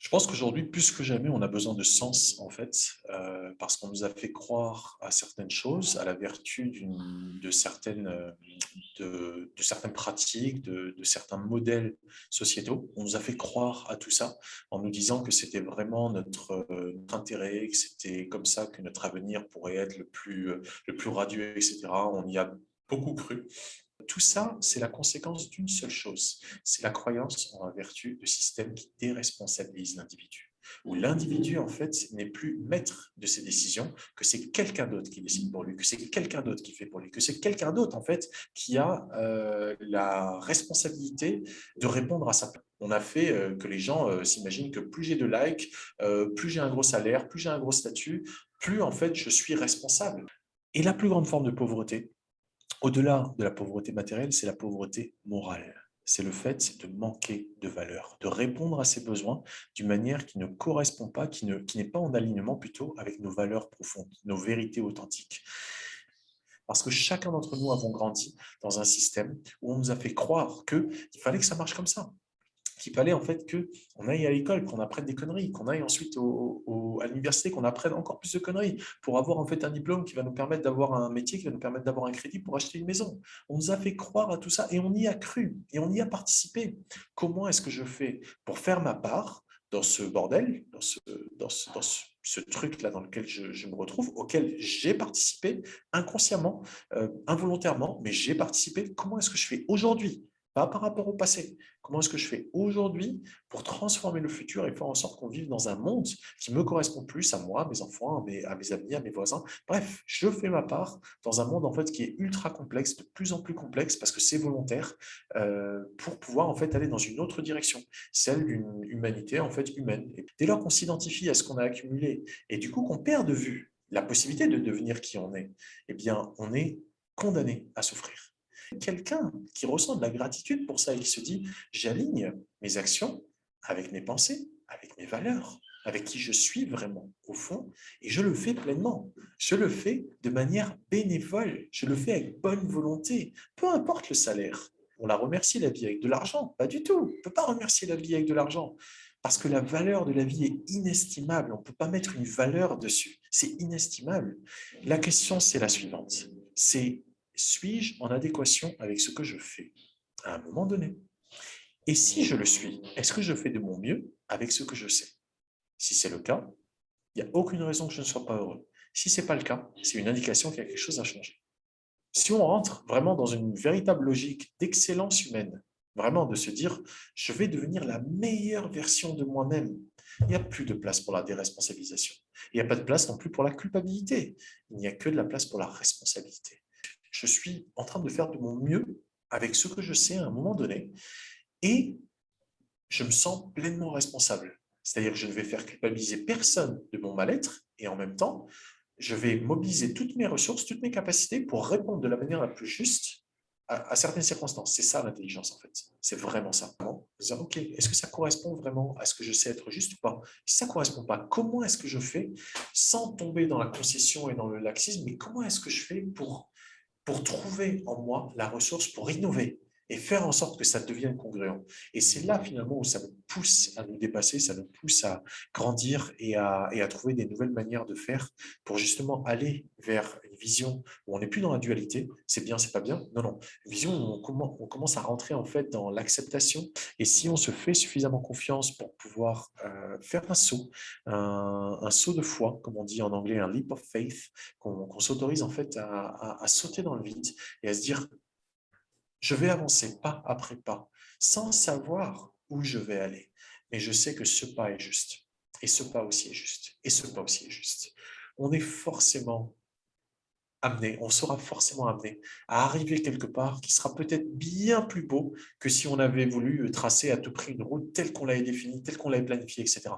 Je pense qu'aujourd'hui, plus que jamais, on a besoin de sens, en fait, parce qu'on nous a fait croire à certaines choses, à la vertu de certaines pratiques, de certains modèles sociétaux. On nous a fait croire à tout ça en nous disant que c'était vraiment notre intérêt, que c'était comme ça que notre avenir pourrait être le plus radieux, etc. On y a beaucoup cru. Tout ça, c'est la conséquence d'une seule chose, c'est la croyance en la vertu de systèmes qui déresponsabilisent l'individu, où l'individu, en fait, n'est plus maître de ses décisions, que c'est quelqu'un d'autre qui décide pour lui, que c'est quelqu'un d'autre qui fait pour lui, que c'est quelqu'un d'autre, en fait, qui a la responsabilité de répondre à sa place. On a fait que les gens s'imaginent que plus j'ai de likes, plus j'ai un gros salaire, plus j'ai un gros statut, plus, en fait, je suis responsable. Et la plus grande forme de pauvreté, au-delà de la pauvreté matérielle, c'est la pauvreté morale. C'est le fait de manquer de valeur, de répondre à ses besoins d'une manière qui ne correspond pas, qui n'est pas en alignement plutôt avec nos valeurs profondes, nos vérités authentiques. Parce que chacun d'entre nous avons grandi dans un système où on nous a fait croire qu'il fallait que ça marche comme ça, qu'il fallait en fait qu'on aille à l'école, qu'on apprenne des conneries, qu'on aille ensuite à l'université, qu'on apprenne encore plus de conneries pour avoir en fait un diplôme qui va nous permettre d'avoir un métier, qui va nous permettre d'avoir un crédit pour acheter une maison. On nous a fait croire à tout ça et on y a cru et on y a participé. Comment est-ce que je fais pour faire ma part dans ce bordel, ce truc-là dans lequel je me retrouve, auquel j'ai participé inconsciemment, involontairement, mais j'ai participé. Comment est-ce que je fais aujourd'hui, pas par rapport au passé? Comment est-ce que je fais aujourd'hui pour transformer le futur et faire en sorte qu'on vive dans un monde qui me correspond plus à moi, à mes enfants, à mes amis, à mes voisins? Bref, je fais ma part dans un monde en fait qui est ultra complexe, de plus en plus complexe parce que c'est volontaire, pour pouvoir en fait aller dans une autre direction, celle d'une humanité en fait humaine. Et dès lors qu'on s'identifie à ce qu'on a accumulé et du coup qu'on perd de vue la possibilité de devenir qui on est, eh bien on est condamné à souffrir. Quelqu'un qui ressent de la gratitude pour ça et qui se dit, j'aligne mes actions avec mes pensées, avec mes valeurs, avec qui je suis vraiment au fond, et je le fais pleinement. Je le fais de manière bénévole, je le fais avec bonne volonté, peu importe le salaire. On la remercie la vie avec de l'argent? Pas du tout. On ne peut pas remercier la vie avec de l'argent. Parce que la valeur de la vie est inestimable. On ne peut pas mettre une valeur dessus. C'est inestimable. La question, c'est la suivante. C'est, suis-je en adéquation avec ce que je fais à un moment donné? Et si je le suis, est-ce que je fais de mon mieux avec ce que je sais? Si c'est le cas, il n'y a aucune raison que je ne sois pas heureux. Si ce n'est pas le cas, c'est une indication qu'il y a quelque chose à changer. Si on rentre vraiment dans une véritable logique d'excellence humaine, vraiment de se dire, je vais devenir la meilleure version de moi-même, il n'y a plus de place pour la déresponsabilisation. Il n'y a pas de place non plus pour la culpabilité. Il n'y a que de la place pour la responsabilité. Je suis en train de faire de mon mieux avec ce que je sais à un moment donné et je me sens pleinement responsable. C'est-à-dire que je ne vais faire culpabiliser personne de mon mal-être et en même temps, je vais mobiliser toutes mes ressources, toutes mes capacités pour répondre de la manière la plus juste à certaines circonstances. C'est ça l'intelligence en fait. C'est vraiment ça. Dire, ok, est-ce que ça correspond vraiment à ce que je sais être juste ou pas? Si ça ne correspond pas, comment est-ce que je fais sans tomber dans la concession et dans le laxisme, mais comment est-ce que je fais pour trouver en moi la ressource pour innover et faire en sorte que ça devienne congruent. Et c'est là finalement où ça nous pousse à nous dépasser, ça nous pousse à grandir et à trouver des nouvelles manières de faire pour justement aller vers une vision où on n'est plus dans la dualité, c'est bien, c'est pas bien. Non, non, une vision où on commence à rentrer en fait dans l'acceptation. Et si on se fait suffisamment confiance pour pouvoir faire un saut, un saut de foi, comme on dit en anglais, un leap of faith, qu'on s'autorise en fait à sauter dans le vide et à se dire, je vais avancer pas après pas, sans savoir où je vais aller. Mais je sais que ce pas est juste, et ce pas aussi est juste, et ce pas aussi est juste. On est forcément amené, on sera forcément amené à arriver quelque part qui sera peut-être bien plus beau que si on avait voulu tracer à tout prix une route telle qu'on l'avait définie, telle qu'on l'avait planifiée, etc.